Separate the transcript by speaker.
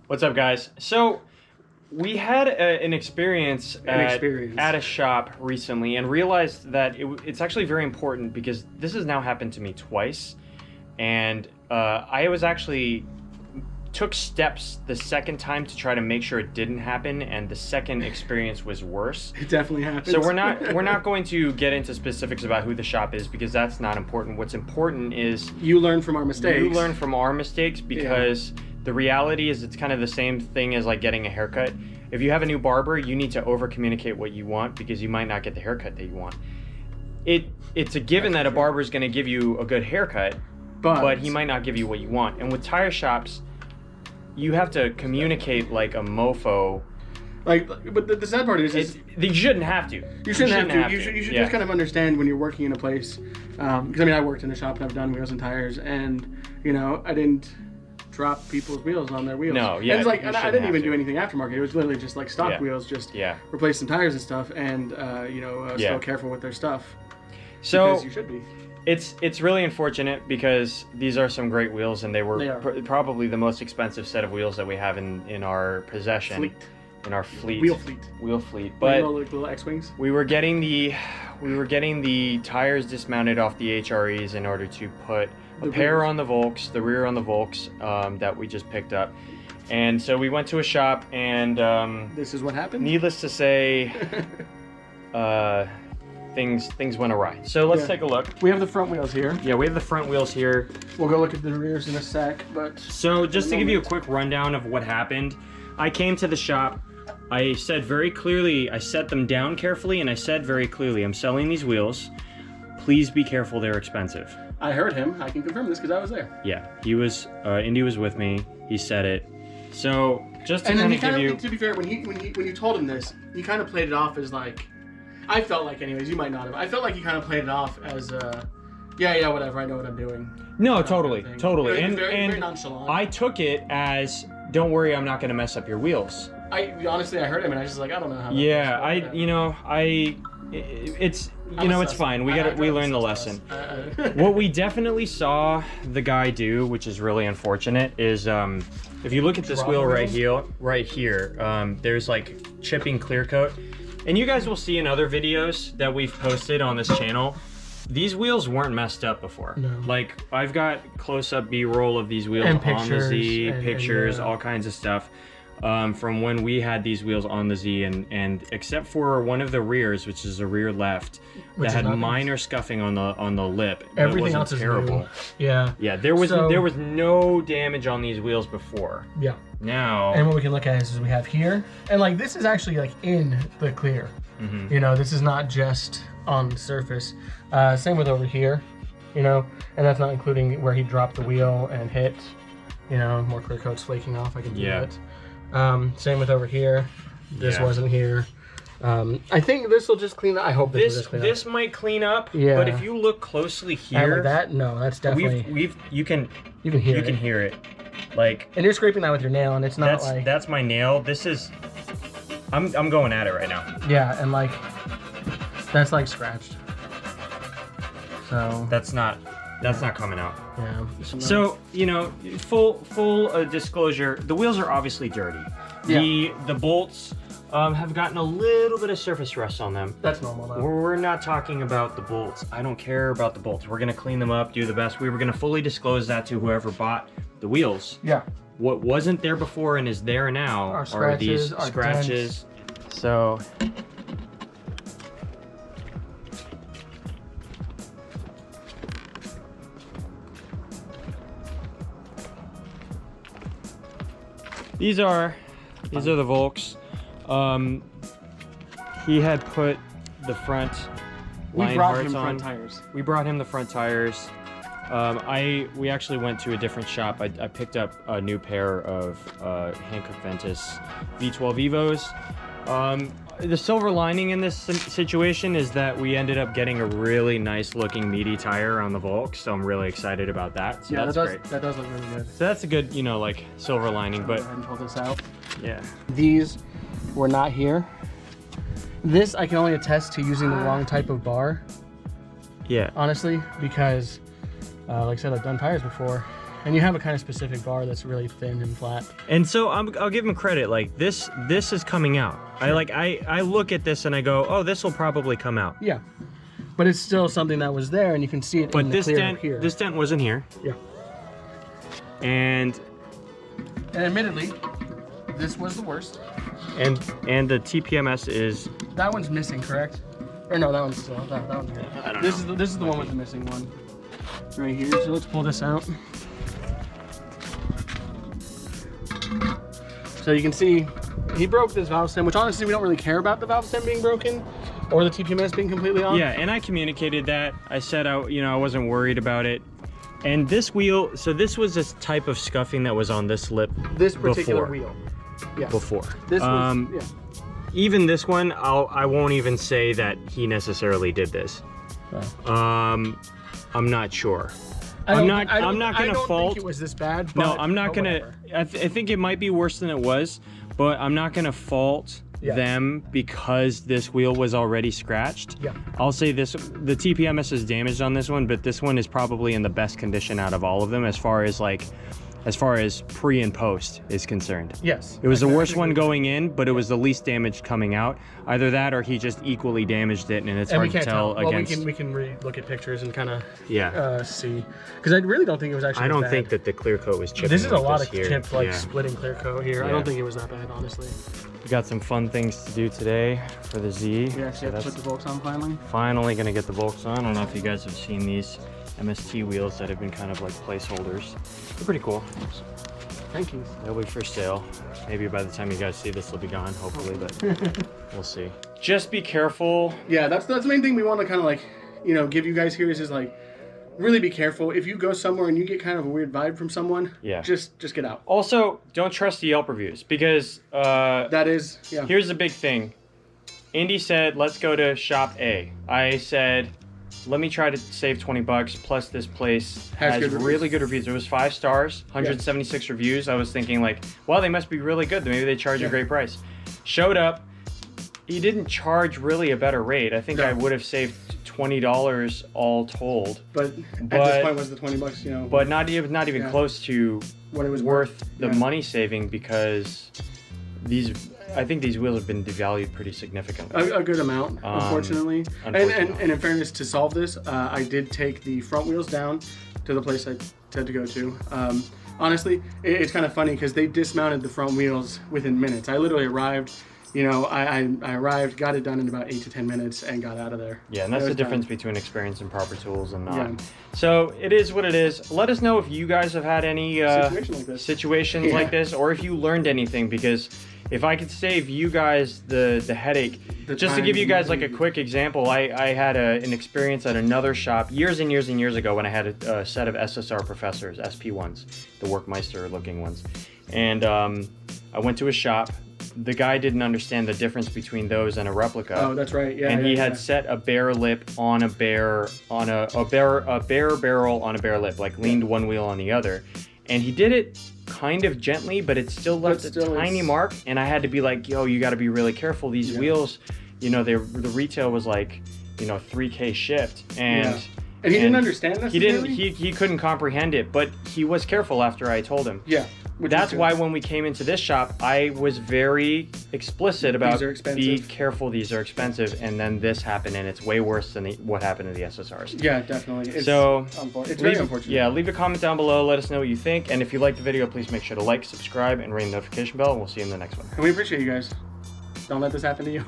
Speaker 1: What's up, guys? So we had an experience at a shop recently and realized that it's actually very important because this has now happened to me twice, and I was actually took steps the second time to try to make sure it didn't happen, and the second experience was worse.
Speaker 2: It definitely happened.
Speaker 1: So we're not going to get into specifics about who the shop is because that's not important. What's important is
Speaker 2: you learn from our mistakes.
Speaker 1: You learn from our mistakes because the reality is it's kind of the same thing as like getting a haircut. If you have a new barber, you need to over communicate what you want because you might not get the haircut that you want. It's a given that a barber is going to give you a good haircut, but he might not give you what you want. And with tire shops, you have to communicate like a mofo.
Speaker 2: But the sad part is
Speaker 1: you shouldn't have to.
Speaker 2: You shouldn't have to. You should just kind of understand when you're working in a place. Because I mean, I worked in a shop and I've done wheels and tires, and I didn't drop people's wheels on their wheels.
Speaker 1: No, yeah.
Speaker 2: And I didn't even do anything aftermarket. It was literally just like stock wheels, just replace some tires and stuff, and still careful with their stuff.
Speaker 1: So
Speaker 2: because you should be.
Speaker 1: It's really unfortunate because these are some great wheels, and they were probably the most expensive set of wheels that we have in our possession. In our fleet. Wheel fleet. But
Speaker 2: little X-wings.
Speaker 1: We were getting the tires dismounted off the HREs in order to put a pair on the Volks, the rear on the Volks that we just picked up. And so we went to a shop, and
Speaker 2: this is what happened.
Speaker 1: Needless to say, things went awry. So let's take a look.
Speaker 2: We have the front wheels here.
Speaker 1: Yeah, we have the front wheels here.
Speaker 2: We'll go look at the rears in a sec, but
Speaker 1: so just to give you a quick rundown of what happened, I came to the shop. I said very clearly, I set them down carefully, and I said very clearly, I'm selling these wheels. Please be careful, they're expensive.
Speaker 2: I heard him. I can confirm this because I was there.
Speaker 1: Yeah, he was. Indy was with me. He said it. So just to kind of give you.
Speaker 2: To be fair, when you told him this, he kind of played it off as like, I felt like, anyways. You might not have. I felt like he kind of played it off as, yeah, whatever. I know what I'm doing.
Speaker 1: No, totally.
Speaker 2: And very nonchalant.
Speaker 1: I took it as, don't worry, I'm not going to mess up your wheels.
Speaker 2: Honestly, I heard him and I was just like, I don't know how.
Speaker 1: It's fine. We learned the lesson. What we definitely saw the guy do, which is really unfortunate, is if you look at this wheel right here, there's like chipping clear coat, and you guys will see in other videos that we've posted on this channel. These wheels weren't messed up before. No. Like, I've got close-up B-roll of these wheels on the Z, pictures, all kinds of stuff. From when we had these wheels on the Z, and except for one of the rears, which is the rear left, that had minor scuffing on the lip.
Speaker 2: Everything else is terrible. New.
Speaker 1: Yeah. There was no damage on these wheels before.
Speaker 2: Yeah.
Speaker 1: Now.
Speaker 2: And what we can look at is we have here, and like this is actually like in the clear. Mm-hmm. This is not just on the surface. Same with over here, and that's not including where he dropped the wheel and hit. More clear coats flaking off. I can do that. Same with over here. This wasn't here. I think this will just clean up. I hope this will just clean up.
Speaker 1: This might clean up, but if you look closely here,
Speaker 2: that's definitely.
Speaker 1: You can hear it. Like,
Speaker 2: and you're scraping that with your nail, and it's not
Speaker 1: that's my nail. This is. I'm going at it right now.
Speaker 2: Yeah, and like that's like scratched. So
Speaker 1: that's not coming out.
Speaker 2: Yeah.
Speaker 1: So full disclosure, the wheels are obviously dirty. Yeah. The bolts have gotten a little bit of surface rust on them.
Speaker 2: That's normal though.
Speaker 1: We're not talking about the bolts. I don't care about the bolts. We're gonna clean them up, do the best. We were gonna fully disclose that to whoever bought the wheels.
Speaker 2: Yeah.
Speaker 1: What wasn't there before and is there now are these scratches. Dents. So. These are the Volks. He had put the front line hearts on. We brought him the front tires. We actually went to a different shop. I picked up a new pair of Hankook Ventus V12 Evos. the silver lining in this situation is that we ended up getting a really nice looking meaty tire on the Volk, so I'm really excited about that. So
Speaker 2: yeah,
Speaker 1: that's great.
Speaker 2: That does look really good.
Speaker 1: So that's a good, you know, like silver lining. But
Speaker 2: go ahead and pull this out.
Speaker 1: Yeah,
Speaker 2: these were not here. This I can only attest to using the wrong type of bar.
Speaker 1: Yeah.
Speaker 2: Honestly, because like I said, I've done tires before, and you have a kind of specific bar that's really thin and flat.
Speaker 1: And so I'll give him credit. Like this is coming out. Sure. I look at this and I go, oh, this will probably come out.
Speaker 2: Yeah. But it's still something that was there, and you can see it in the clear here.
Speaker 1: This dent wasn't here.
Speaker 2: Yeah.
Speaker 1: And
Speaker 2: admittedly, this was the worst.
Speaker 1: And the TPMS is...
Speaker 2: That one's missing, correct? Or no, that one's still. That one's here.
Speaker 1: I don't know.
Speaker 2: This is the one with the missing one. Right here. So let's pull this out. So you can see he broke this valve stem, which honestly we don't really care about the valve stem being broken or the TPMS being completely off.
Speaker 1: Yeah, and I communicated that. I said I wasn't worried about it. And this wheel, so this was this type of scuffing that was on this lip. This
Speaker 2: particular wheel. Yeah.
Speaker 1: Before.
Speaker 2: This was, yeah.
Speaker 1: Even this one, I won't even say that he necessarily did this. Oh. I'm not sure. I'm not gonna fault. I don't think
Speaker 2: it was this bad. But,
Speaker 1: no, I'm not gonna. I think it might be worse than it was, but I'm not gonna fault them because this wheel was already scratched.
Speaker 2: Yeah.
Speaker 1: I'll say this: the TPMS is damaged on this one, but this one is probably in the best condition out of all of them, as far as pre and post is concerned.
Speaker 2: Yes.
Speaker 1: It was the worst one going in, but it was the least damaged coming out. Either that or he just equally damaged it, and it's hard to tell against...
Speaker 2: Well, we can look at pictures and kind of
Speaker 1: see.
Speaker 2: Because I really don't think it was actually
Speaker 1: I don't
Speaker 2: bad.
Speaker 1: think that the clear coat was chipping.
Speaker 2: This is
Speaker 1: like
Speaker 2: a lot of
Speaker 1: here.
Speaker 2: chipped, like splitting clear coat here. I don't think it was that bad, honestly.
Speaker 1: We got some fun things to do today for the Z.
Speaker 2: Yeah, so put the Volks on finally.
Speaker 1: Finally gonna get the Volks on. I don't know if you guys have seen these MST wheels that have been kind of like placeholders. They're pretty cool.
Speaker 2: Thank you.
Speaker 1: They'll be for sale. Maybe by the time you guys see this, they'll be gone, hopefully, but we'll see. Just be careful.
Speaker 2: Yeah, that's the main thing we want to kind of like, give you guys here is like, really be careful. If you go somewhere and you get kind of a weird vibe from someone, just get out.
Speaker 1: Also, don't trust the Yelp reviews because here's the big thing. Indy said, let's go to shop A. I said, let me try to save 20 bucks. Plus this place has really good reviews. It was 5 stars, 176 reviews. I was thinking like, well, they must be really good. Maybe they charge a great price. Showed up. He didn't charge really a better rate. I think I would have saved $20 all told. But at this point was the 20 bucks, But not even close to what it was worth the money saving, because I think these wheels have been devalued pretty significantly. A good amount, unfortunately. And in fairness, to solve this, I did take the front wheels down to the place I had to go to. Honestly, it's kind of funny because they dismounted the front wheels within minutes. I literally arrived, I arrived, got it done in about 8 to 10 minutes and got out of there. Yeah, and that's the difference between experience and proper tools and not. Yeah. So it is what it is. Let us know if you guys have had any situations like this, or if you learned anything, because if I could save you guys the headache, just to give you guys like a quick example, I had an experience at another shop years and years and years ago when I had a set of SSR Professors, SP1s, the Workmeister looking ones. And I went to a shop. The guy didn't understand the difference between those and a replica. Oh, that's right. Yeah. And he had set a bare lip on a bare barrel on a bare lip, like leaned one wheel on the other. And he did it kind of gently, but it still left a tiny mark. And I had to be like, yo, you got to be really careful. These wheels, the retail was like, $3K shipped. And he didn't understand this. He couldn't comprehend it, but he was careful after I told him. Yeah. That's why when we came into this shop, I was very explicit about be careful, these are expensive, and then this happened, and it's way worse than what happened to the SSRs. Yeah, definitely. It's very unfortunate. Yeah, leave a comment down below, let us know what you think, and if you like the video, please make sure to like, subscribe, and ring the notification bell, and we'll see you in the next one. And we appreciate you guys. Don't let this happen to you.